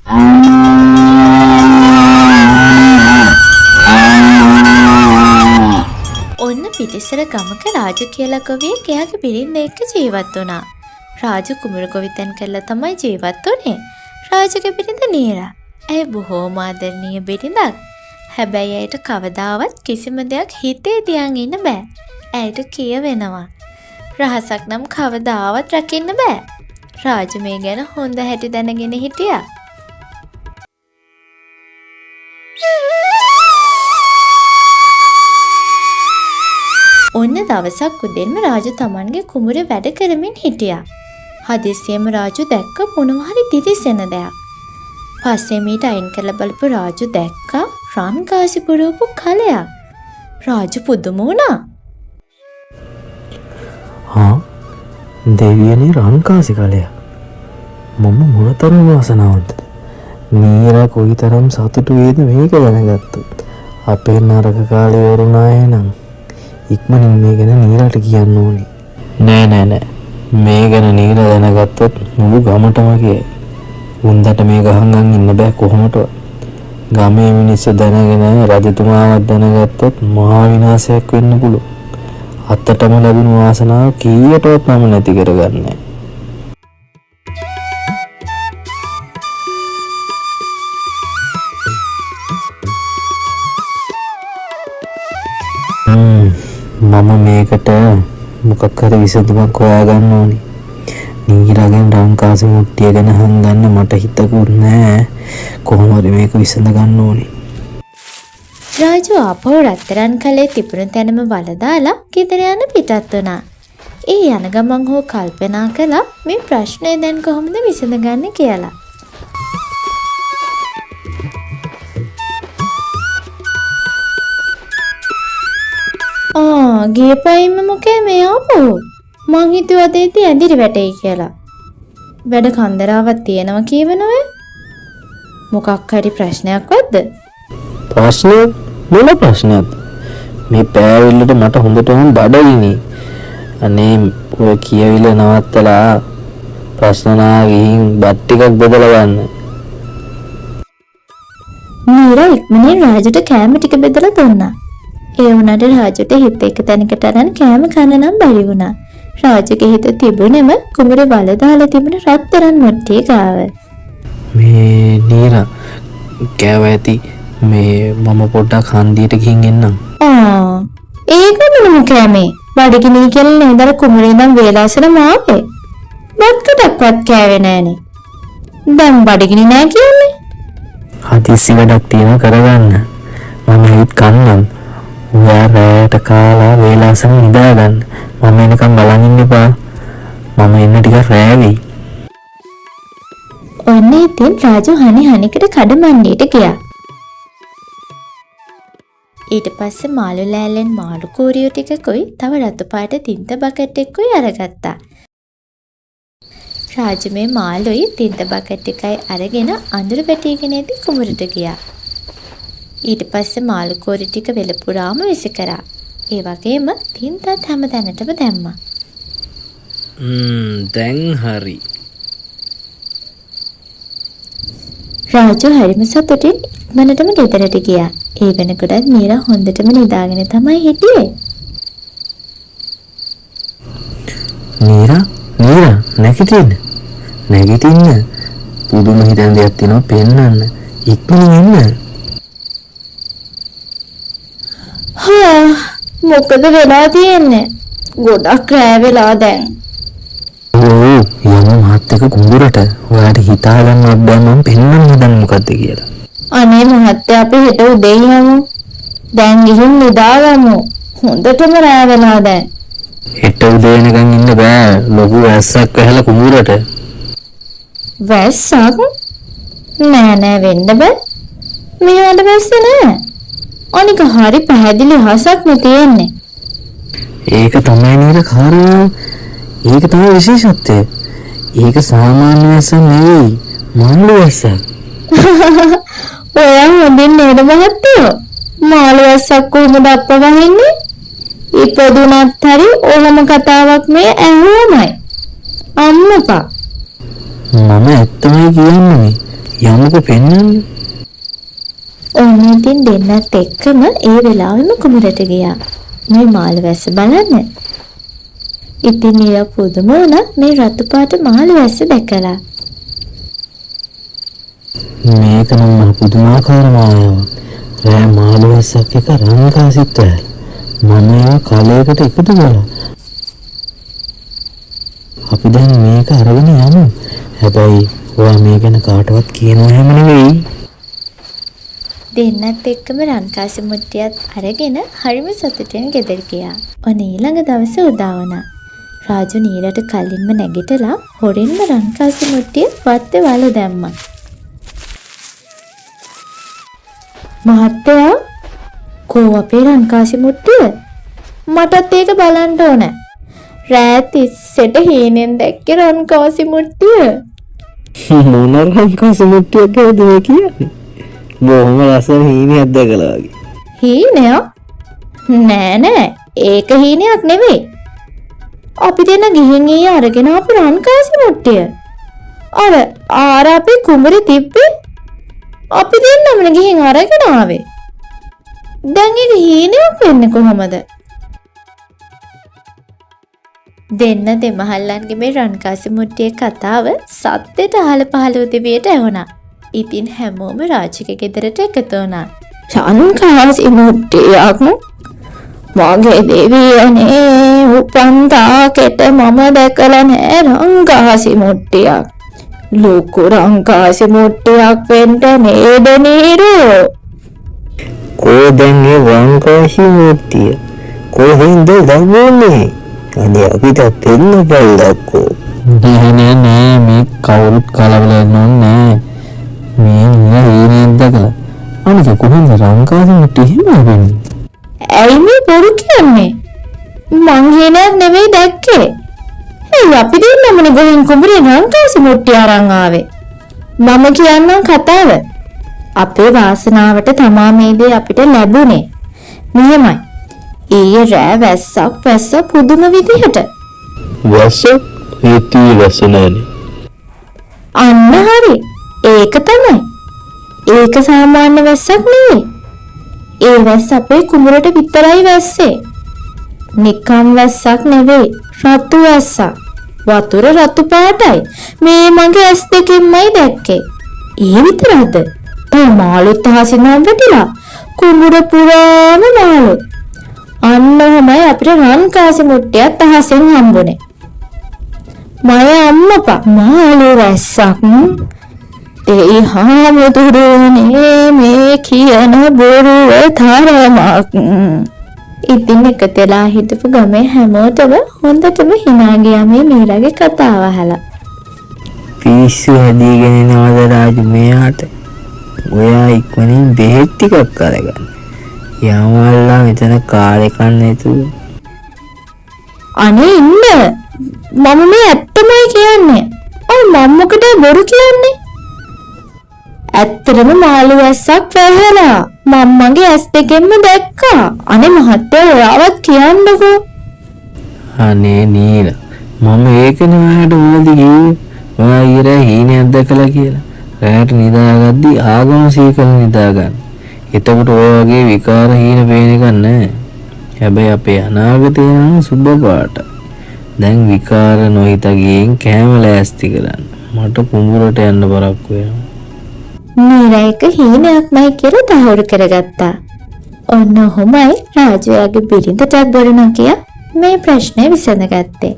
ඔන්න පිටිසර ගමක රාජු කියලා ගොවියෙක් එයාගේ බිරිඳ එක්ක ජීවත් වුණා. රාජු කුඹුරු ගොවිතැන් කරලා තමයි ජීවත් වුනේ. රාජුගේ බිරිඳ නීරා. ඇය බොහෝම ආදරණීය බිරිඳක්. හැබැයි ඇයට කවදාවත් කිසිම දෙයක් හිතේ තියන් ඉන්න බෑ. ඇයට කියවෙනවා. රහසක් නම් කවදාවත් රකින්න බෑ. රාජු මේ ගැන හොඳ හැටි දැනගෙන හිටියා. ඔන්න දවසක් උදේම රාජු තමන්ගේ කුඹුරේ වැඩ කරමින් හිටියා. හදිස්සියෙම රාජු දැක්ක මොනවා හරි දිලිසෙන දෙයක්. පස්සේ මීට අයින් කරලා බලපු රාජු දැක්කා රන් කාසි පුරවපු කලයක්. රාජු පුදුම වුණා. දෙවියනේ රන් කාසි කලයක්. මම මොනතරම් වාසනාවන්තද. නීරා කොයිතරම් සතුටු වේද මේක දැනගත්තොත්. අපේ නරක කාලේ වරුණාය නම් ඉක්මනින් මේ ගැන නීරාට කියන්න ඕනේ. නෑ මේ ගැන නීරා දැනගත්තොත් මුළු ගමටම කියයි. උන්දට මේ ගහංගන් ඉන්න බෑ කොහොමටවත්. ගමේ මිනිස්සු දැනගෙන රජතුමාවත් දැනගත්තොත් මහා විනාශයක් වෙන්න පුළුවන්. අත්තටම ලැබුණු වාසනාව කීයටවත් මම නැති කරගන්නේ. මම මේකට මොකක් හරි විසඳුමක් හොයාගන්න ඕනේ. නීරාගෙන් රංකාසි මුට්ටිය ගැන හංගන්න මට හිතකුත් නෑ. කොහොම හරි මේක විසඳ ගන්න ඕනේ. රාජු ආපහු රත්තරන් කලේ තිබුණු තැනම වල දාලා ගෙදර යන පිටත් වුණා. ඒ යන ගමන් හෝ කල්පනා කළා මේ ප්‍රශ්නේ දැන් කොහොමද විසඳගන්නේ කියලා. ගියපයින්ම මොකේ මේ ආපහු? මං හිතුවා දෙති ඇඳිරි වැටෙයි කියලා. වැඩ කන්දරාවක් තියෙනවා කියවනවද? මොකක් හරි ප්‍රශ්නයක් වද්ද? ප්‍රශ්නයක්? මොන ප්‍රශ්නයක්ද? මේ පෑවිල්ලට මට හොඳටම බඩගිනි. අනේ ඔය කියවිල නවත්තලා ප්‍රශ්න නා ගිහින් බත් ටිකක් බෙදලා ගන්න. නීරා ඉක්මනින් රාජුට කෑම ටික බෙදලා දුන්නා. ඒ වුණාට රාජුට හිත එක තැනකට අරන් කෑම කන්න නම් බැරි වුණා. රාජුගේ හිත තිබුණෙම කුඹුරේ වල දාලා තිබුණ රත්තරන් මුට්ටිය ගාව. මේ නීරා කෑව ඇති. මේ මම පොඩ්ඩක් හන්දියට ගිහින් එන්නම්. ඒක මොනම කෑමේ? බඩගිනි කියලා නේද කුඹුරේ ඉඳන් වේලාසන මාපේ. බත්කටක්වත් කෑවේ නෑනේ. දැන් බඩගිනි නෑ කියන්නේ? හදිස්සි වැඩක් තියෙනවා කරගන්න. මම හිත කන්නම්. ඔයා රැයට කාලා වේලාසන නිදාගන්න. මම එනකම් බලන් ඉන්න එපා. මම එන්න ටිකක් රෑ වෙයි. ඔන්න ඉතින් රාජු හනිකට කඩමණ්ඩියට ගියා. ඊට පස්සේ මාළු ලෑල්ලෙන් මාළු කෝරියෝ ටිකකුයි තව රතු පාට තින්ත බකට් එකකුයි අරගත්තා. රාජු මේ මාළුයි තින්ත බකට් එකයි අරගෙන අඳුර වැටිගෙන ඉති කුඹුරට ගියා. ඊට පස්සේ මාළු කෝරි ටික වෙල පුරාම විසි කරා. ඒ වගේම තින්තත් හැම තැනටම දැම්මා. දැන් හරි. රාජු හරිම සතුටින් ඉක්මනටම ගෙදරට ගියා. ඒ වෙනකොටත් නීරා හොඳටම නිදාගෙන තමයි හිටියේ. නීරා නැගිටින්න. පුදුම හිතන දෙයක් තියෙනවා පෙන්නන්න. ඉක්මනින් එන්න. මොකද වෙලා තියෙන්නේ? ගොඩක් රෑ වෙලා දැන්. යමු මහත් එක කුඹුරට. ඔයාට හිතා ගන්නවත් බෑ මම පෙන්නන්න හදන්නේ මොකද්ද කියලා. අනේ මහත්තයා අපි හෙට උදේ යමු. දැන් ගිහින් නිදාගමු. හොඳටම රෑ වෙලා දැන්. හෙට උදේ වෙනකන් ඉන්න බෑ. ලොකු වැස්සක් ඇහලා කුඹුරට. වැස්සක්? නෑ වෙන්න බෑ. මෙහෙට වැස්ස නෑ. අනික හරි පැහැදිලි හසක් නේ තියෙන්නේ. ඒක තමයි නේද කාරණාව. ඒක තමයි විශේෂත්වය. ඒක සාමාන්‍ය වැස්සක් නෙවෙයි. මාළු වැස්සක්. ඔයා හොඳින් නේද මහත්තයෝ? මාළු වැස්සක් කොහොමද අප්පවහින්නේ? ඉපදුනත් හරි ඕනම කතාවක් මේ ඇහුවමයි. අම්මපා. මම ඇත්තමයි කියන්නේ. යමුකෝ පෙන්වන්න. ඔන්න ඉතින් දෙන්නත් එක්කම ඒ වෙලාවෙම කුමරට ගියා. මේ මාළු වැස්ස බලන්න. ඉතින් ඊය පුදුම වුණා මේ රතු පාට මාළු වැස්ස දැකලා. මේක නම් පුදුමාකාර මායාවක්. රෑ මාළු වැස්සක් එක රංකාසිට මම ඒවා කාලයකට එකතු කළා. අපි දැන් මේක අරගෙන යමු. හැබැයි ඔයා මේ ගැන කාටවත් කියනවා හැම නෙවෙයි. දෙන්නත් එක්කම රන්කාසි මුට්ටියත් අරගෙන හරිම සතුටින් ගෙදර ගියා. ඔන්න ඊළඟ දවසේ උදා වුණා. රාජු නීරට කලින්ම නැගිටලා හොරෙන්ම රන්කාසි මුට්ටිය වත්තේ වල දැම්මා. මහත්තයා කෝ අපේ රන්කාසි මුට්ටිය? මටත් ඒක බලන්න ඕන. රෑ තිස්සෙට හීනෙන් දැක්කේ රන්කාසි මුට්ටිය. මොන රන්කාසි මුට්ටියක් ගැනද මේ කියන්නේ? බොහොම ලස්සන හීනයක් දැකලා වගේ. හීනයක්? නෑ ඒක හීනයක් නෙවෙයි. අපි දෙන්න ගිහින් ඊයේ අරගෙන ආපු රන්කාසි මුට්ටිය. අර අපේ කුඹරේ තිබ්බේ. අපි දෙන්නම ගිහින් අරගෙන ආවේ. දැන් ඒක හීනයක් වෙන්නේ කොහමද? දෙන්න දෙමහල්ලන්ගේ මේ රන්කාසි මුට්ටියේ කතාව සත්‍යෙට අහල පහල උදවියට ඇහුණා. ඉතින් හැමෝම රාජික ගෙදරට එකතු වුණා. රන්කාසි මුට්ටියක් මගේ දෙවියනේ උපන් තාකෙට මම දැකලා නෑ රන්කාසි මුට්ටියක්. ලොකු රන්කාසි මුට්ටියක් වෙන්න නේද නීරෝ? කෝ දැන් ඒ රන්කාසි මුට්ටිය කොහෙන්ද ලැබුණේ? අනේ අපිට පෙන්න බලක්කෝ. නෑ මේ කවුරුත් කලබල වෙන්නේ නෑ. මේ හීනෙන් දැකලා අනික කොහෙන්ද රන්කාසි මුට්ටිය එහෙම ලැබෙන්නේ? ඇයි මේ බොරු කියන්නේ? මං හීනයක් නෙවෙයි දැක්කේ. ඒ අපි දෙන්නමනේ ගොහින් කුඹුරේ රන්කාසි මුට්ටිය අරන් ආවේ. මම කියන්නම් කතාව. අපේ වාසනාවට තමා මේ දේ අපිට ලැබුණේ. මෙහෙමයි. ඊයේ රෑ වැස්ස පුදුම විදිහට. වැස්ස? හේතු වැස්ස නෑනේ. අන්න හරි. ඒක තමයි. ඒක සාමාන්‍ය වැස්සක් නෙවෙයි. ඒ වැස්ස අපේ කුඹුරට විතරයි වැස්සේ. නිකම් වැස්සක් නෙවෙයි. රතු වැස්සක්. වතුර රතු පාටයි. මේ මගේ ඇස් දෙකෙන්මයි දැක්කේ. ඒ විතරද? තව මාළුත් අහසින් වැටිලා කුඹුර පුරාම මාළු. අන්න ඔහමයි අපිට රන්කාසි මුට්ටියක් අහසෙන් හම්බුනේ. මය අම්මපා මාළු වැස්සක්. ඒ හාමුදුරුවනේ මේ කියන බොරුව තරමක්. ඉතින් එකතලා හිටපු ගමේ හැමෝටම හොඳටම hina ගියා මේ මීරාගේ කතාව අහලා. පිස්සු හැදීගෙන එනවද රාජු මෙයාට? ඔයා ඉක්මනින් බෙහෙත් ටිකක් අරගන්න. යමල්ලා මෙතන කාලේ කන්නේ තු. අනේ ඉන්න. මම මේ ඇත්තමයි කියන්නේ. ඔය මම මොකටද බොරු කියන්නේ? ඇත්තටම මාළු වැස්සක් වැහලා මම මගේ ඇස් දෙකෙන්ම දැක්කා. අනේ මහත්තයා ඔයාවත් කියන්නකෝ. අනේ නීල මම ඒකනේ ඔයාලට මොනවද කිව්වේ? ඔයා ඊරේ හීනයක් දැකලා කියලා. රැට නිදාගද්දි ආගම සීකල නිදා ගන්න. එතකොට ඔය වගේ විකාර හීන පේන එක නැහැ. හැබැයි අපේ අනාගතය නම් සුබ පාට. දැන් විකාර නොහිත ගියෙන් කැම ලෑස්ති කරන්න. මට කුඹුරට යන්න බරක් වෙනවා. නීරයික හීනයක්මයි කියලා තහවුරු කරගත්තා. ඔන්න ඔහොමයි රාජයාගේ බිරිඳට බොරු නොකිය මේ ප්‍රශ්නේ විසඳගත්තේ.